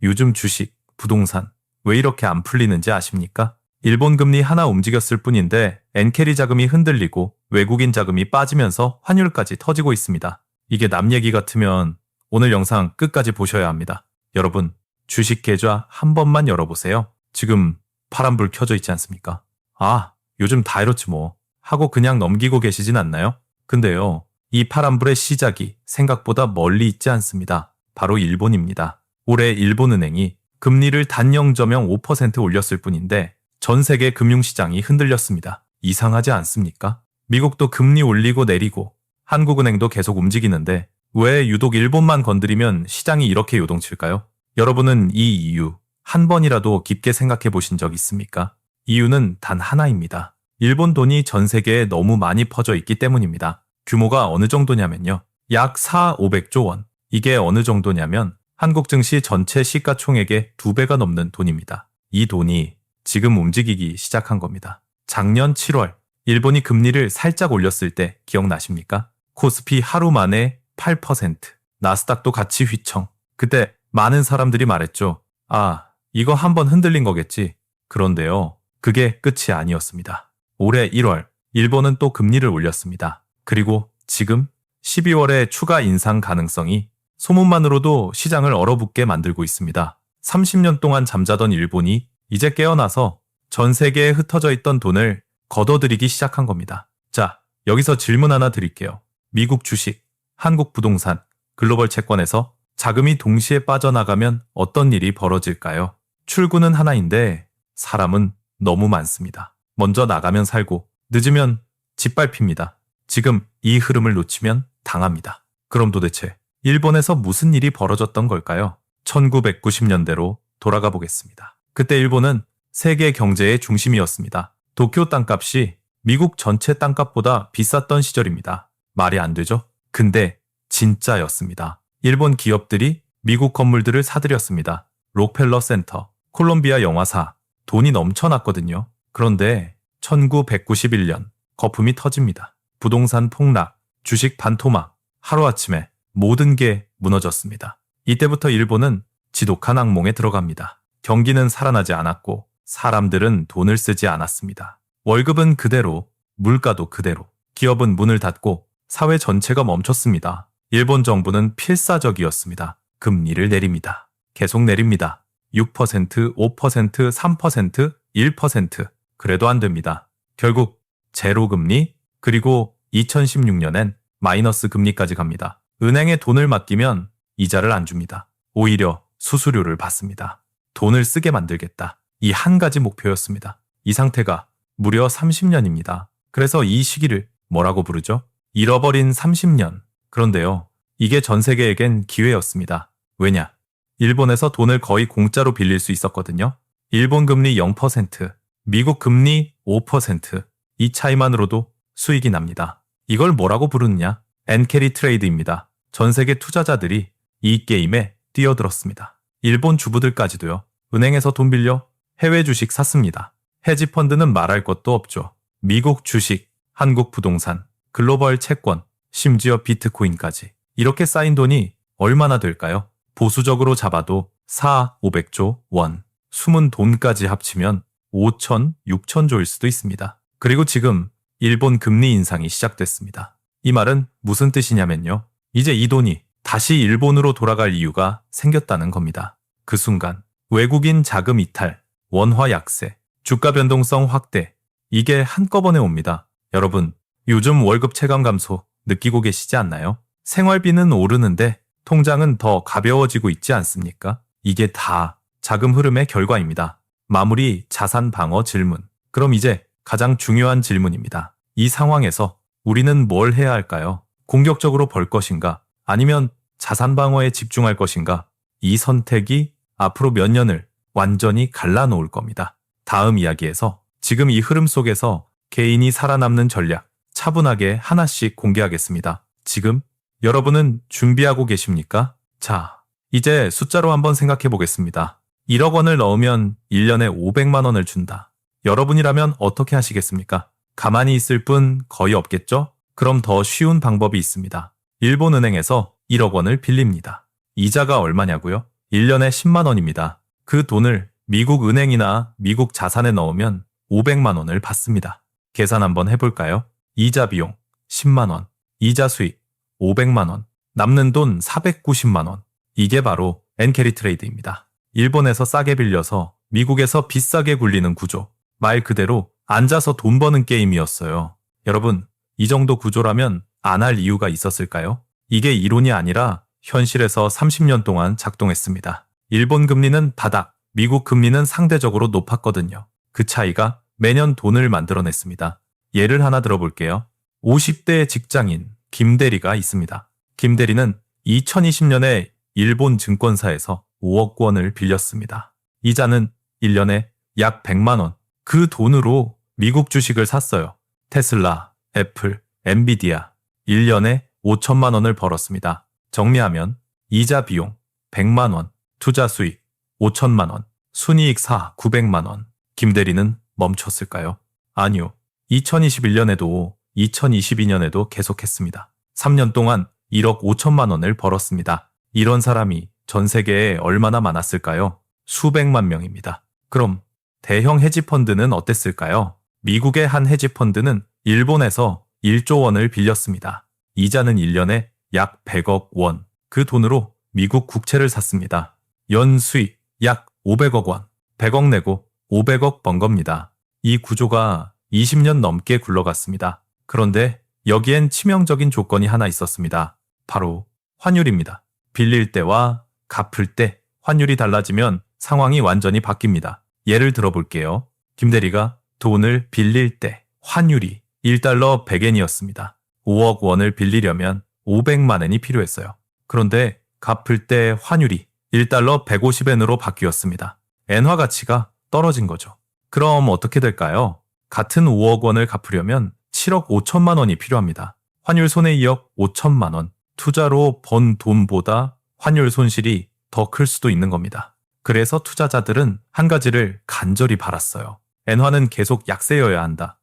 요즘 주식, 부동산 왜 이렇게 안 풀리는지 아십니까? 일본 금리 하나 움직였을 뿐인데 엔캐리 자금이 흔들리고 외국인 자금이 빠지면서 환율까지 터지고 있습니다. 이게 남 얘기 같으면 오늘 영상 끝까지 보셔야 합니다. 여러분, 주식 계좌 한 번만 열어보세요. 지금 파란불 켜져 있지 않습니까? 아, 요즘 다 이렇지 뭐 하고 그냥 넘기고 계시진 않나요? 근데요, 이 파란불의 시작이 생각보다 멀리 있지 않습니다. 바로 일본입니다. 올해 일본은행이 금리를 단 0.5% 올렸을 뿐인데 전 세계 금융시장이 흔들렸습니다. 이상하지 않습니까? 미국도 금리 올리고 내리고 한국은행도 계속 움직이는데 왜 유독 일본만 건드리면 시장이 이렇게 요동칠까요? 여러분은 이 이유 한 번이라도 깊게 생각해 보신 적 있습니까? 이유는 단 하나입니다. 일본 돈이 전 세계에 너무 많이 퍼져 있기 때문입니다. 규모가 어느 정도냐면요. 약 500조 원. 이게 어느 정도냐면 한국 증시 전체 시가총액의 2배가 넘는 돈입니다. 이 돈이 지금 움직이기 시작한 겁니다. 작년 7월 일본이 금리를 살짝 올렸을 때 기억나십니까? 코스피 하루 만에 8%, 나스닥도 같이 휘청. 그때 많은 사람들이 말했죠. 아, 이거 한번 흔들린 거겠지. 그런데요, 그게 끝이 아니었습니다. 올해 1월 일본은 또 금리를 올렸습니다. 그리고 지금 12월에 추가 인상 가능성이 소문만으로도 시장을 얼어붙게 만들고 있습니다. 30년 동안 잠자던 일본이 이제 깨어나서 전 세계에 흩어져 있던 돈을 걷어들이기 시작한 겁니다. 자, 여기서 질문 하나 드릴게요. 미국 주식, 한국 부동산, 글로벌 채권에서 자금이 동시에 빠져나가면 어떤 일이 벌어질까요? 출구는 하나인데 사람은 너무 많습니다. 먼저 나가면 살고 늦으면 짓밟힙니다. 지금 이 흐름을 놓치면 당합니다. 그럼 도대체 일본에서 무슨 일이 벌어졌던 걸까요? 1990년대로 돌아가 보겠습니다. 그때 일본은 세계 경제의 중심이었습니다. 도쿄 땅값이 미국 전체 땅값보다 비쌌던 시절입니다. 말이 안 되죠? 근데 진짜였습니다. 일본 기업들이 미국 건물들을 사들였습니다. 록펠러 센터, 콜롬비아 영화사, 돈이 넘쳐났거든요. 그런데 1991년 거품이 터집니다. 부동산 폭락, 주식 반토막, 하루아침에 모든 게 무너졌습니다. 이때부터 일본은 지독한 악몽에 들어갑니다. 경기는 살아나지 않았고 사람들은 돈을 쓰지 않았습니다. 월급은 그대로, 물가도 그대로, 기업은 문을 닫고 사회 전체가 멈췄습니다. 일본 정부는 필사적이었습니다. 금리를 내립니다. 계속 내립니다. 6%, 5%, 3%, 1%. 그래도 안 됩니다. 결국 제로금리, 그리고 2016년엔 마이너스 금리까지 갑니다. 은행에 돈을 맡기면 이자를 안 줍니다. 오히려 수수료를 받습니다. 돈을 쓰게 만들겠다. 이 한 가지 목표였습니다. 이 상태가 무려 30년입니다. 그래서 이 시기를 뭐라고 부르죠? 잃어버린 30년. 그런데요, 이게 전 세계에겐 기회였습니다. 왜냐? 일본에서 돈을 거의 공짜로 빌릴 수 있었거든요. 일본 금리 0%, 미국 금리 5%. 이 차이만으로도 수익이 납니다. 이걸 뭐라고 부르느냐? 엔캐리 트레이드입니다. 전 세계 투자자들이 이 게임에 뛰어들었습니다. 일본 주부들까지도요. 은행에서 돈 빌려 해외 주식 샀습니다. 헤지펀드는 말할 것도 없죠. 미국 주식, 한국 부동산, 글로벌 채권, 심지어 비트코인까지. 이렇게 쌓인 돈이 얼마나 될까요? 보수적으로 잡아도 500조 원. 숨은 돈까지 합치면 5천, 6천조일 수도 있습니다. 그리고 지금 일본 금리 인상이 시작됐습니다. 이 말은 무슨 뜻이냐면요. 이제 이 돈이 다시 일본으로 돌아갈 이유가 생겼다는 겁니다. 그 순간 외국인 자금 이탈, 원화 약세, 주가 변동성 확대, 이게 한꺼번에 옵니다. 여러분, 요즘 월급 체감 감소 느끼고 계시지 않나요? 생활비는 오르는데 통장은 더 가벼워지고 있지 않습니까? 이게 다 자금 흐름의 결과입니다. 마무리 자산 방어 질문. 그럼 이제 가장 중요한 질문입니다. 이 상황에서 우리는 뭘 해야 할까요? 공격적으로 벌 것인가? 아니면 자산 방어에 집중할 것인가? 이 선택이 앞으로 몇 년을 완전히 갈라놓을 겁니다. 다음 이야기에서 지금 이 흐름 속에서 개인이 살아남는 전략 차분하게 하나씩 공개하겠습니다. 지금 여러분은 준비하고 계십니까? 자, 이제 숫자로 한번 생각해 보겠습니다. 1억 원을 넣으면 1년에 500만 원을 준다. 여러분이라면 어떻게 하시겠습니까? 가만히 있을 분 거의 없겠죠? 그럼 더 쉬운 방법이 있습니다. 일본은행에서 1억 원을 빌립니다. 이자가 얼마냐고요? 1년에 10만 원입니다. 그 돈을 미국 은행이나 미국 자산에 넣으면 500만 원을 받습니다. 계산 한번 해볼까요? 이자 비용 10만 원, 이자 수익 500만 원, 남는 돈 490만 원. 이게 바로 엔캐리 트레이드입니다. 일본에서 싸게 빌려서 미국에서 비싸게 굴리는 구조. 말 그대로 앉아서 돈 버는 게임이었어요. 여러분, 이 정도 구조라면 안 할 이유가 있었을까요? 이게 이론이 아니라 현실에서 30년 동안 작동했습니다. 일본 금리는 바닥, 미국 금리는 상대적으로 높았거든요. 그 차이가 매년 돈을 만들어냈습니다. 예를 하나 들어볼게요. 50대 직장인 김대리가 있습니다. 김대리는 2020년에 일본 증권사에서 5억 원을 빌렸습니다. 이자는 1년에 약 100만 원. 그 돈으로 미국 주식을 샀어요. 테슬라, 애플, 엔비디아. 1년에 5천만 원을 벌었습니다. 정리하면 이자 비용 100만 원, 투자 수익 5천만 원, 순이익 900만 원. 김대리는 멈췄을까요? 아니요. 2021년에도 2022년에도 계속했습니다. 3년 동안 1억 5천만 원을 벌었습니다. 이런 사람이 전 세계에 얼마나 많았을까요? 수백만 명입니다. 그럼 대형 헤지펀드는 어땠을까요? 미국의 한 헤지펀드는 일본에서 1조 원을 빌렸습니다. 이자는 1년에 약 100억 원. 그 돈으로 미국 국채를 샀습니다. 연 수익 약 500억 원. 100억 내고 500억 번 겁니다. 이 구조가 20년 넘게 굴러갔습니다. 그런데 여기엔 치명적인 조건이 하나 있었습니다. 바로 환율입니다. 빌릴 때와 갚을 때 환율이 달라지면 상황이 완전히 바뀝니다. 예를 들어볼게요. 김대리가 돈을 빌릴 때 환율이 1달러 100엔이었습니다. 5억 원을 빌리려면 500만 엔이 필요했어요. 그런데 갚을 때 환율이 1달러 150엔으로 바뀌었습니다. 엔화 가치가 떨어진 거죠. 그럼 어떻게 될까요? 같은 5억 원을 갚으려면 7억 5천만 원이 필요합니다. 환율 손해 2억 5천만 원. 투자로 번 돈보다 환율 손실이 더 클 수도 있는 겁니다. 그래서 투자자들은 한 가지를 간절히 바랐어요. 엔화는 계속 약세여야 한다.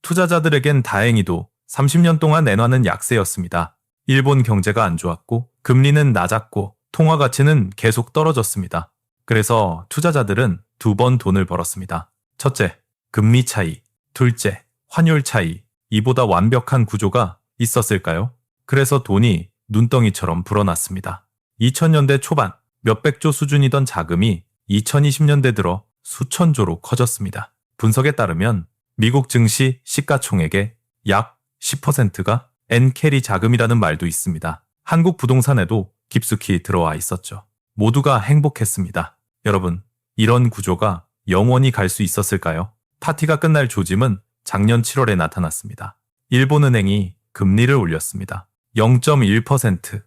투자자들에겐 다행히도 30년 동안 엔화는 약세였습니다. 일본 경제가 안 좋았고 금리는 낮았고 통화 가치는 계속 떨어졌습니다. 그래서 투자자들은 두 번 돈을 벌었습니다. 첫째, 금리 차이. 둘째, 환율 차이. 이보다 완벽한 구조가 있었을까요? 그래서 돈이 눈덩이처럼 불어났습니다. 2000년대 초반 몇백조 수준이던 자금이 2020년대 들어 수천조로 커졌습니다. 분석에 따르면 미국 증시 시가총액의 약 10%가 엔캐리 자금이라는 말도 있습니다. 한국 부동산에도 깊숙이 들어와 있었죠. 모두가 행복했습니다. 여러분, 이런 구조가 영원히 갈 수 있었을까요? 파티가 끝날 조짐은 작년 7월에 나타났습니다. 일본은행이 금리를 올렸습니다. 0.1%,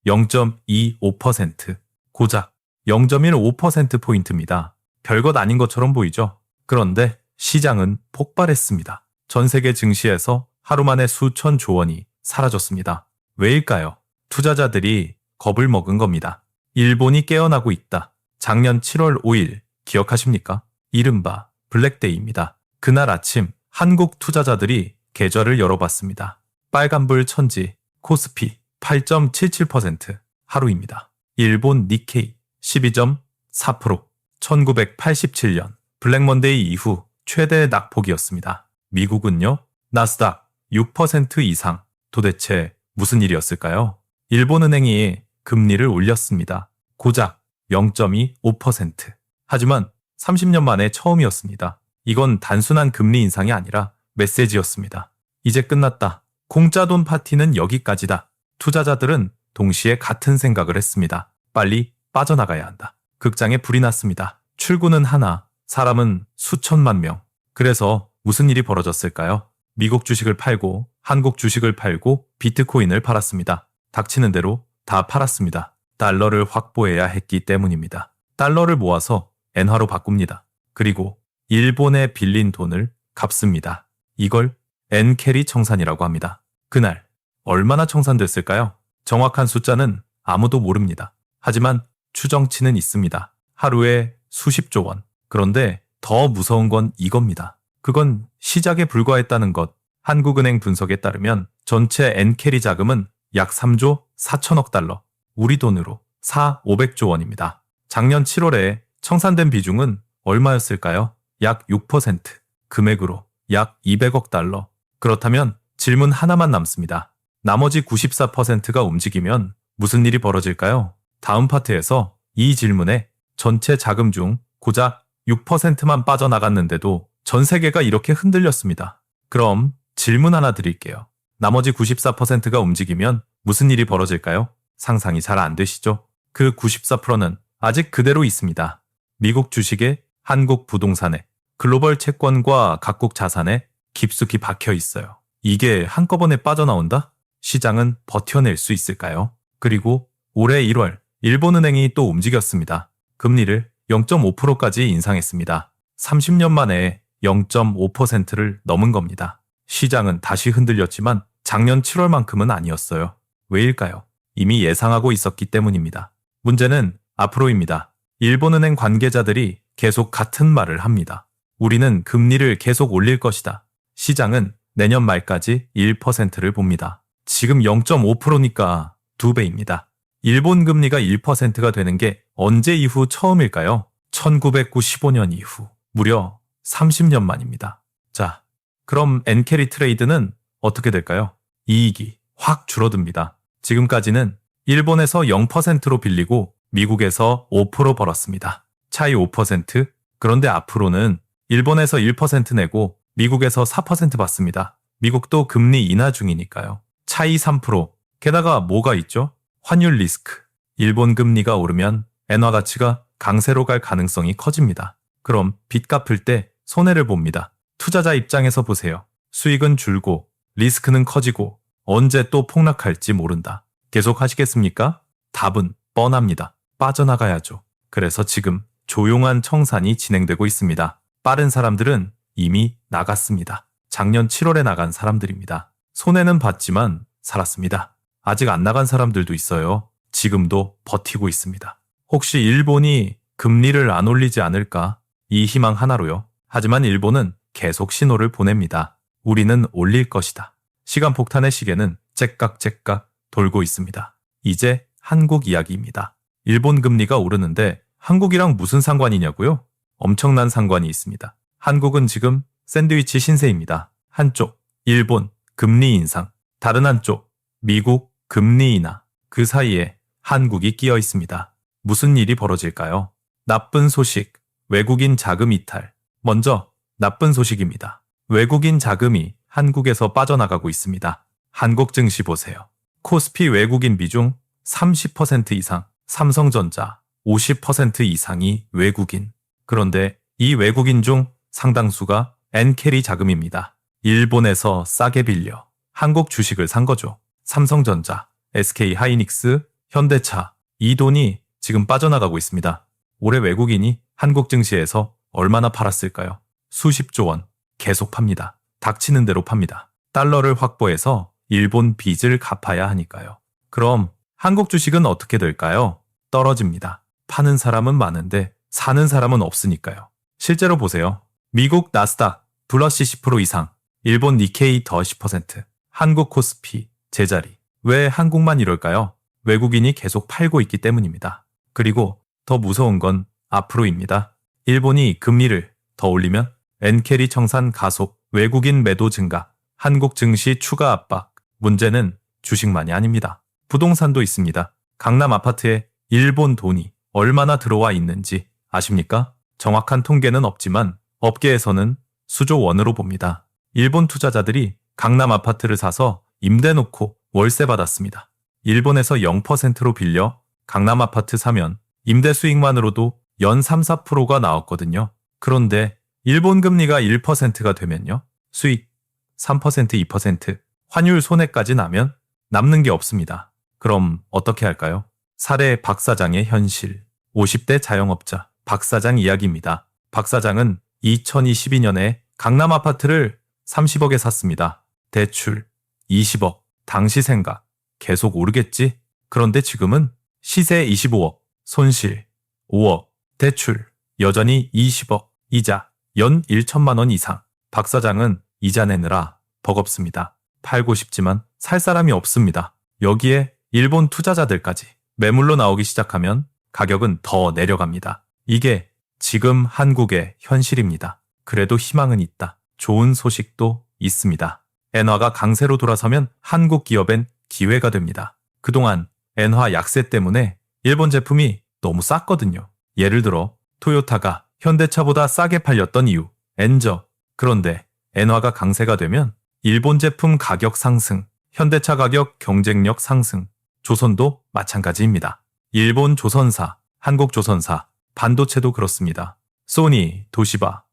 0.25%, 고작 0.15%포인트입니다. 별것 아닌 것처럼 보이죠? 그런데 시장은 폭발했습니다. 전 세계 증시에서 하루 만에 수천조 원이 사라졌습니다. 왜일까요? 투자자들이 겁을 먹은 겁니다. 일본이 깨어나고 있다. 작년 7월 5일 기억하십니까? 이른바 블랙데이입니다. 그날 아침 한국 투자자들이 계좌를 열어봤습니다. 빨간불 천지, 코스피 8.77% 하루입니다. 일본 니케이 12.4%, 1987년 블랙먼데이 이후 최대 낙폭이었습니다. 미국은요? 나스닥 6% 이상. 도대체 무슨 일이었을까요? 일본은행이 금리를 올렸습니다. 고작 0.25%. 하지만 30년 만에 처음이었습니다. 이건 단순한 금리 인상이 아니라 메시지였습니다. 이제 끝났다. 공짜 돈 파티는 여기까지다. 투자자들은 동시에 같은 생각을 했습니다. 빨리 빠져나가야 한다. 극장에 불이 났습니다. 출구는 하나, 사람은 수천만 명. 그래서 무슨 일이 벌어졌을까요? 미국 주식을 팔고 한국 주식을 팔고 비트코인을 팔았습니다. 닥치는 대로 다 팔았습니다. 달러를 확보해야 했기 때문입니다. 달러를 모아서 엔화로 바꿉니다. 그리고 일본에 빌린 돈을 갚습니다. 이걸 엔캐리 청산이라고 합니다. 그날 얼마나 청산됐을까요? 정확한 숫자는 아무도 모릅니다. 하지만 추정치는 있습니다. 하루에 수십조 원. 그런데 더 무서운 건 이겁니다. 그건 시작에 불과했다는 것. 한국은행 분석에 따르면 전체 엔캐리 자금은 약 3조 4천억 달러. 우리 돈으로 500조 원입니다. 작년 7월에 청산된 비중은 얼마였을까요? 약 6%. 금액으로 약 200억 달러. 그렇다면 질문 하나만 남습니다. 나머지 94%가 움직이면 무슨 일이 벌어질까요? 다음 파트에서 이 질문에 전체 자금 중 고작 6%만 빠져나갔는데도 전 세계가 이렇게 흔들렸습니다. 그럼 질문 하나 드릴게요. 나머지 94%가 움직이면 무슨 일이 벌어질까요? 상상이 잘 안 되시죠? 그 94%는 아직 그대로 있습니다. 미국 주식에, 한국 부동산에, 글로벌 채권과 각국 자산에 깊숙이 박혀 있어요. 이게 한꺼번에 빠져나온다? 시장은 버텨낼 수 있을까요? 그리고 올해 1월 일본은행이 또 움직였습니다. 금리를 0.5%까지 인상했습니다. 30년 만에 0.5%를 넘은 겁니다. 시장은 다시 흔들렸지만 작년 7월만큼은 아니었어요. 왜일까요? 이미 예상하고 있었기 때문입니다. 문제는 앞으로입니다. 일본은행 관계자들이 계속 같은 말을 합니다. 우리는 금리를 계속 올릴 것이다. 시장은 내년 말까지 1%를 봅니다. 지금 0.5%니까 2배입니다. 일본 금리가 1%가 되는 게 언제 이후 처음일까요? 1995년 이후 무려 30년 만입니다. 자, 그럼 엔캐리 트레이드는 어떻게 될까요? 이익이 확 줄어듭니다. 지금까지는 일본에서 0%로 빌리고 미국에서 5% 벌었습니다. 차이 5%. 그런데 앞으로는 일본에서 1% 내고 미국에서 4% 받습니다. 미국도 금리 인하 중이니까요. 차이 3%. 게다가 뭐가 있죠? 환율 리스크. 일본 금리가 오르면 엔화 가치가 강세로 갈 가능성이 커집니다. 그럼 빚 갚을 때 손해를 봅니다. 투자자 입장에서 보세요. 수익은 줄고 리스크는 커지고 언제 또 폭락할지 모른다. 계속 하시겠습니까? 답은 뻔합니다. 빠져나가야죠. 그래서 지금 조용한 청산이 진행되고 있습니다. 빠른 사람들은 이미 나갔습니다. 작년 7월에 나간 사람들입니다. 손해는 봤지만 살았습니다. 아직 안 나간 사람들도 있어요. 지금도 버티고 있습니다. 혹시 일본이 금리를 안 올리지 않을까? 이 희망 하나로요. 하지만 일본은 계속 신호를 보냅니다. 우리는 올릴 것이다. 시간 폭탄의 시계는 째깍째깍 돌고 있습니다. 이제 한국 이야기입니다. 일본 금리가 오르는데 한국이랑 무슨 상관이냐고요? 엄청난 상관이 있습니다. 한국은 지금 샌드위치 신세입니다. 한쪽 일본 금리 인상, 다른 한쪽 미국 금리 인하. 그 사이에 한국이 끼어 있습니다. 무슨 일이 벌어질까요? 나쁜 소식, 외국인 자금 이탈. 먼저 나쁜 소식입니다. 외국인 자금이 한국에서 빠져나가고 있습니다. 한국 증시 보세요. 코스피 외국인 비중 30% 이상, 삼성전자 50% 이상이 외국인. 그런데 이 외국인 중 상당수가 엔캐리 자금입니다. 일본에서 싸게 빌려 한국 주식을 산 거죠. 삼성전자, SK하이닉스, 현대차. 이 돈이 지금 빠져나가고 있습니다. 올해 외국인이 한국 증시에서 얼마나 팔았을까요? 수십조 원. 계속 팝니다. 닥치는 대로 팝니다. 달러를 확보해서 일본 빚을 갚아야 하니까요. 그럼 한국 주식은 어떻게 될까요? 떨어집니다. 파는 사람은 많은데 사는 사람은 없으니까요. 실제로 보세요. 미국 나스닥 플러스 10% 이상, 일본 니케이 더 10%, 한국 코스피 제자리. 왜 한국만 이럴까요? 외국인이 계속 팔고 있기 때문입니다. 그리고 더 무서운 건 앞으로입니다. 일본이 금리를 더 올리면 엔캐리 청산 가속, 외국인 매도 증가, 한국 증시 추가 압박. 문제는 주식만이 아닙니다. 부동산도 있습니다. 강남 아파트에 일본 돈이 얼마나 들어와 있는지 아십니까? 정확한 통계는 없지만 업계에서는 수조 원으로 봅니다. 일본 투자자들이 강남 아파트를 사서 임대 놓고 월세 받았습니다. 일본에서 0%로 빌려 강남 아파트 사면 임대 수익만으로도 연 3, 4%가 나왔거든요. 그런데 일본 금리가 1%가 되면요. 수익 3%, 2%, 환율 손해까지 나면 남는 게 없습니다. 그럼 어떻게 할까요? 사례 박 사장의 현실. 50대 자영업자 박 사장 이야기입니다. 박 사장은 2022년에 강남 아파트를 30억에 샀습니다. 대출 20억. 당시 생각 계속 오르겠지? 그런데 지금은 시세 25억, 손실 5억, 대출 여전히 20억, 이자 연 1천만 원 이상. 박 사장은 이자 내느라 버겁습니다. 팔고 싶지만 살 사람이 없습니다. 여기에 일본 투자자들까지 매물로 나오기 시작하면 가격은 더 내려갑니다. 이게 지금 한국의 현실입니다. 그래도 희망은 있다. 좋은 소식도 있습니다. 엔화가 강세로 돌아서면 한국 기업엔 기회가 됩니다. 그동안 엔화 약세 때문에 일본 제품이 너무 쌌거든요. 예를 들어 토요타가 현대차보다 싸게 팔렸던 이유, 엔저. 그런데 엔화가 강세가 되면 일본 제품 가격 상승, 현대차 가격 경쟁력 상승, 조선도 마찬가지입니다. 일본 조선사, 한국 조선사, 반도체도 그렇습니다. 소니, 도시바,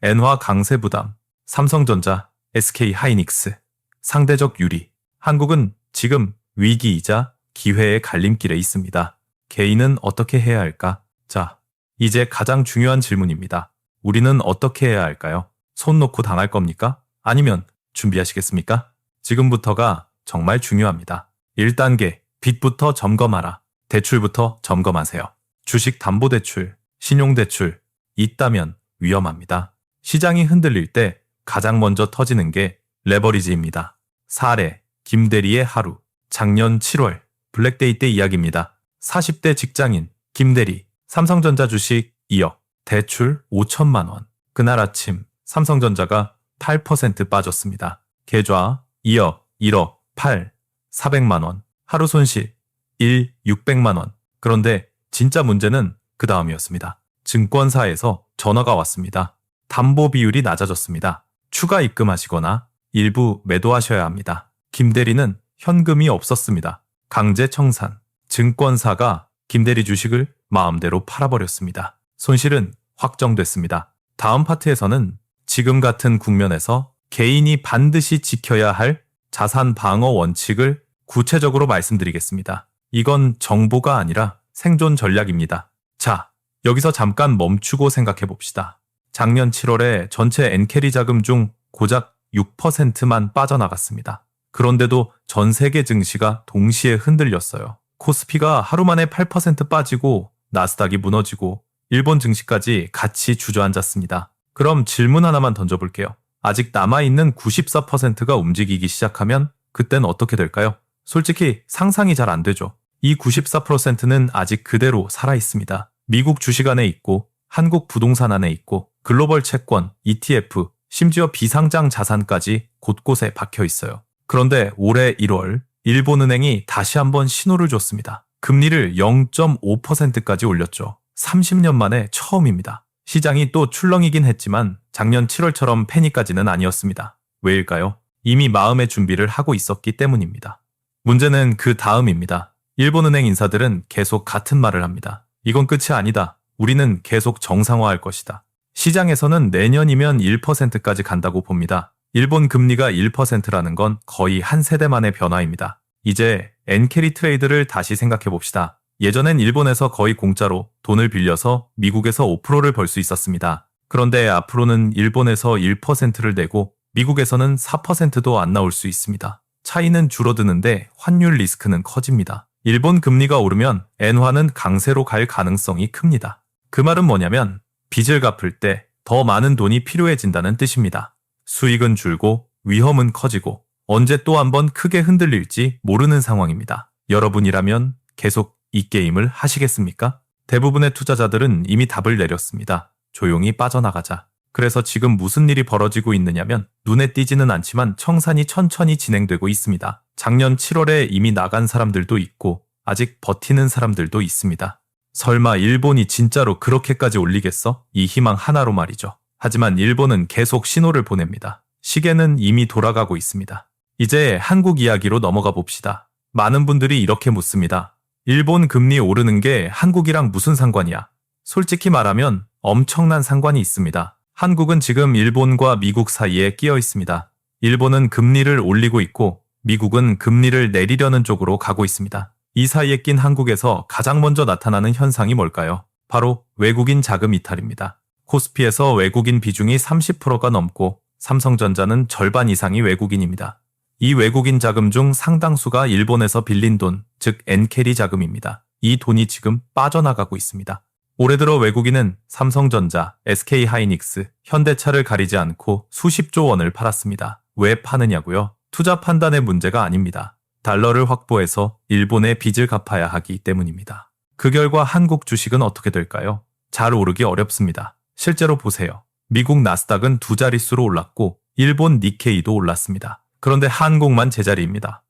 엔화 강세 부담, 삼성전자, SK 하이닉스, 상대적 유리. 한국은 지금 위기이자 기회의 갈림길에 있습니다. 개인은 어떻게 해야 할까? 자, 이제 가장 중요한 질문입니다. 우리는 어떻게 해야 할까요? 손 놓고 당할 겁니까? 아니면 준비하시겠습니까? 지금부터가 정말 중요합니다. 1단계, 빚부터 점검하라. 대출부터 점검하세요. 주식담보대출, 신용대출 있다면 위험합니다. 시장이 흔들릴 때 가장 먼저 터지는 게 레버리지입니다. 사례, 김대리의 하루. 작년 7월 블랙데이 때 이야기입니다. 40대 직장인 김대리, 삼성전자 주식 2억, 대출 5천만 원. 그날 아침 삼성전자가 8% 빠졌습니다. 계좌 2억, 1억, 8, 400만 원. 하루 손실 1, 600만 원. 그런데 진짜 문제는 그 다음이었습니다. 증권사에서 전화가 왔습니다. 담보 비율이 낮아졌습니다. 추가 입금하시거나 일부 매도하셔야 합니다. 김대리는 현금이 없었습니다. 강제 청산. 증권사가 김대리 주식을 마음대로 팔아버렸습니다. 손실은 확정됐습니다. 다음 파트에서는 지금 같은 국면에서 개인이 반드시 지켜야 할 자산 방어 원칙을 구체적으로 말씀드리겠습니다. 이건 정보가 아니라 생존 전략입니다. 자, 여기서 잠깐 멈추고 생각해 봅시다. 작년 7월에 전체 엔캐리 자금 중 고작 6%만 빠져나갔습니다. 그런데도 전 세계 증시가 동시에 흔들렸어요. 코스피가 하루 만에 8% 빠지고 나스닥이 무너지고 일본 증시까지 같이 주저앉았습니다. 그럼 질문 하나만 던져볼게요. 아직 남아있는 94%가 움직이기 시작하면 그땐 어떻게 될까요? 솔직히 상상이 잘 안 되죠. 이 94%는 아직 그대로 살아있습니다. 미국 주식 안에 있고 한국 부동산 안에 있고 글로벌 채권, ETF, 심지어 비상장 자산까지 곳곳에 박혀 있어요. 그런데 올해 1월 일본은행이 다시 한번 신호를 줬습니다. 금리를 0.5%까지 올렸죠. 30년 만에 처음입니다. 시장이 또 출렁이긴 했지만 작년 7월처럼 패닉까지는 아니었습니다. 왜일까요? 이미 마음의 준비를 하고 있었기 때문입니다. 문제는 그 다음입니다. 일본은행 인사들은 계속 같은 말을 합니다. 이건 끝이 아니다. 우리는 계속 정상화할 것이다. 시장에서는 내년이면 1%까지 간다고 봅니다. 일본 금리가 1%라는 건 거의 한 세대 만의 변화입니다. 이제 엔캐리 트레이드를 다시 생각해 봅시다. 예전엔 일본에서 거의 공짜로 돈을 빌려서 미국에서 5%를 벌 수 있었습니다. 그런데 앞으로는 일본에서 1%를 내고 미국에서는 4%도 안 나올 수 있습니다. 차이는 줄어드는데 환율 리스크는 커집니다. 일본 금리가 오르면 엔화는 강세로 갈 가능성이 큽니다. 그 말은 뭐냐면 빚을 갚을 때 더 많은 돈이 필요해진다는 뜻입니다. 수익은 줄고 위험은 커지고 언제 또 한번 크게 흔들릴지 모르는 상황입니다. 여러분이라면 계속 이 게임을 하시겠습니까? 대부분의 투자자들은 이미 답을 내렸습니다. 조용히 빠져나가자. 그래서 지금 무슨 일이 벌어지고 있느냐면 눈에 띄지는 않지만 청산이 천천히 진행되고 있습니다. 작년 7월에 이미 나간 사람들도 있고 아직 버티는 사람들도 있습니다. 설마 일본이 진짜로 그렇게까지 올리겠어? 이 희망 하나로 말이죠. 하지만 일본은 계속 신호를 보냅니다. 시계는 이미 돌아가고 있습니다. 이제 한국 이야기로 넘어가 봅시다. 많은 분들이 이렇게 묻습니다. 일본 금리 오르는 게 한국이랑 무슨 상관이야? 솔직히 말하면 엄청난 상관이 있습니다. 한국은 지금 일본과 미국 사이에 끼어 있습니다. 일본은 금리를 올리고 있고 미국은 금리를 내리려는 쪽으로 가고 있습니다. 이 사이에 낀 한국에서 가장 먼저 나타나는 현상이 뭘까요? 바로 외국인 자금 이탈입니다. 코스피에서 외국인 비중이 30%가 넘고 삼성전자는 절반 이상이 외국인입니다. 이 외국인 자금 중 상당수가 일본에서 빌린 돈, 즉 엔캐리 자금입니다. 이 돈이 지금 빠져나가고 있습니다. 올해 들어 외국인은 삼성전자, SK 하이닉스, 현대차를 가리지 않고 수십조 원을 팔았습니다. 왜 파느냐고요? 투자 판단의 문제가 아닙니다. 달러를 확보해서 일본의 빚을 갚아야 하기 때문입니다. 그 결과 한국 주식은 어떻게 될까요? 잘 오르기 어렵습니다. 실제로 보세요. 미국 나스닥은 두 자릿수로 올랐고 일본 니케이도 올랐습니다. 그런데 한국만 제자리입니다.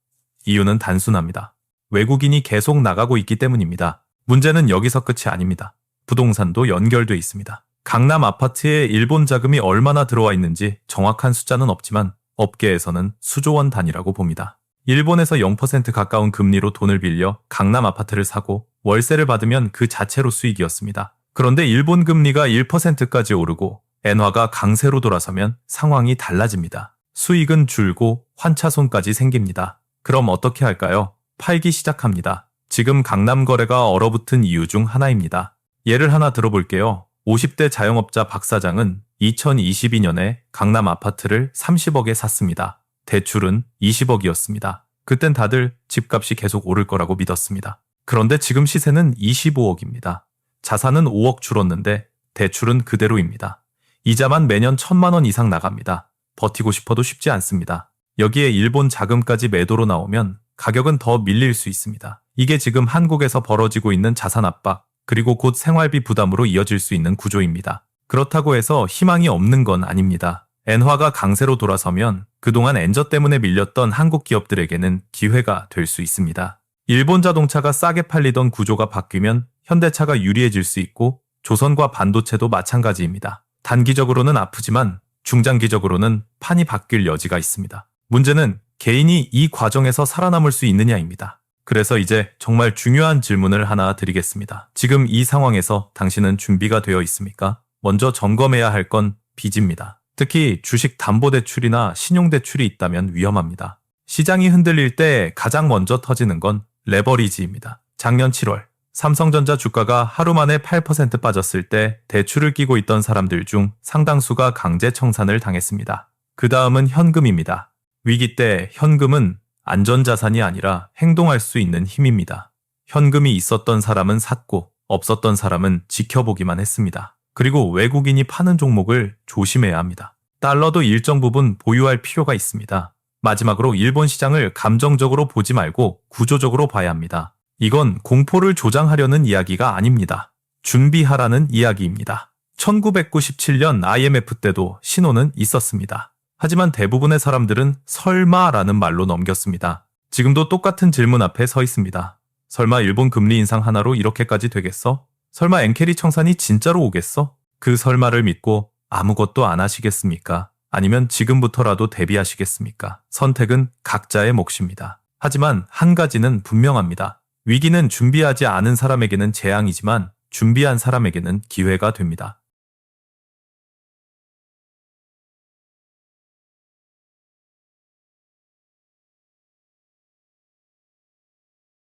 이유는 단순합니다. 외국인이 계속 나가고 있기 때문입니다. 문제는 여기서 끝이 아닙니다. 부동산도 연결돼 있습니다. 강남 아파트에 일본 자금이 얼마나 들어와 있는지 정확한 숫자는 없지만 업계에서는 수조원 단위라고 봅니다. 일본에서 0% 가까운 금리로 돈을 빌려 강남 아파트를 사고 월세를 받으면 그 자체로 수익이었습니다. 그런데 일본 금리가 1%까지 오르고 엔화가 강세로 돌아서면 상황이 달라집니다. 수익은 줄고 환차손까지 생깁니다. 그럼 어떻게 할까요? 팔기 시작합니다. 지금 강남 거래가 얼어붙은 이유 중 하나입니다. 예를 하나 들어볼게요. 50대 자영업자 박 사장은 2022년에 강남 아파트를 30억에 샀습니다. 대출은 20억이었습니다. 그땐 다들 집값이 계속 오를 거라고 믿었습니다. 그런데 지금 시세는 25억입니다. 자산은 5억 줄었는데 대출은 그대로입니다. 이자만 매년 1,000만 원 이상 나갑니다. 버티고 싶어도 쉽지 않습니다. 여기에 일본 자금까지 매도로 나오면 가격은 더 밀릴 수 있습니다. 이게 지금 한국에서 벌어지고 있는 자산 압박, 그리고 곧 생활비 부담으로 이어질 수 있는 구조입니다. 그렇다고 해서 희망이 없는 건 아닙니다. 엔화가 강세로 돌아서면 그동안 엔저 때문에 밀렸던 한국 기업들에게는 기회가 될 수 있습니다. 일본 자동차가 싸게 팔리던 구조가 바뀌면 현대차가 유리해질 수 있고 조선과 반도체도 마찬가지입니다. 단기적으로는 아프지만 중장기적으로는 판이 바뀔 여지가 있습니다. 문제는 개인이 이 과정에서 살아남을 수 있느냐입니다. 그래서 이제 정말 중요한 질문을 하나 드리겠습니다. 지금 이 상황에서 당신은 준비가 되어 있습니까? 먼저 점검해야 할 건 빚입니다. 특히 주식 담보대출이나 신용대출이 있다면 위험합니다. 시장이 흔들릴 때 가장 먼저 터지는 건 레버리지입니다. 작년 7월 삼성전자 주가가 하루 만에 8% 빠졌을 때 대출을 끼고 있던 사람들 중 상당수가 강제 청산을 당했습니다. 그 다음은 현금입니다. 위기 때 현금은 안전자산이 아니라 행동할 수 있는 힘입니다. 현금이 있었던 사람은 샀고 없었던 사람은 지켜보기만 했습니다. 그리고 외국인이 파는 종목을 조심해야 합니다. 달러도 일정 부분 보유할 필요가 있습니다. 마지막으로 일본 시장을 감정적으로 보지 말고 구조적으로 봐야 합니다. 이건 공포를 조장하려는 이야기가 아닙니다. 준비하라는 이야기입니다. 1997년 IMF 때도 신호는 있었습니다. 하지만 대부분의 사람들은 설마라는 말로 넘겼습니다. 지금도 똑같은 질문 앞에 서 있습니다. 설마 일본 금리 인상 하나로 이렇게까지 되겠어? 설마 엔케리 청산이 진짜로 오겠어? 그 설마를 믿고 아무것도 안 하시겠습니까? 아니면 지금부터라도 대비하시겠습니까? 선택은 각자의 몫입니다. 하지만 한 가지는 분명합니다. 위기는 준비하지 않은 사람에게는 재앙이지만 준비한 사람에게는 기회가 됩니다.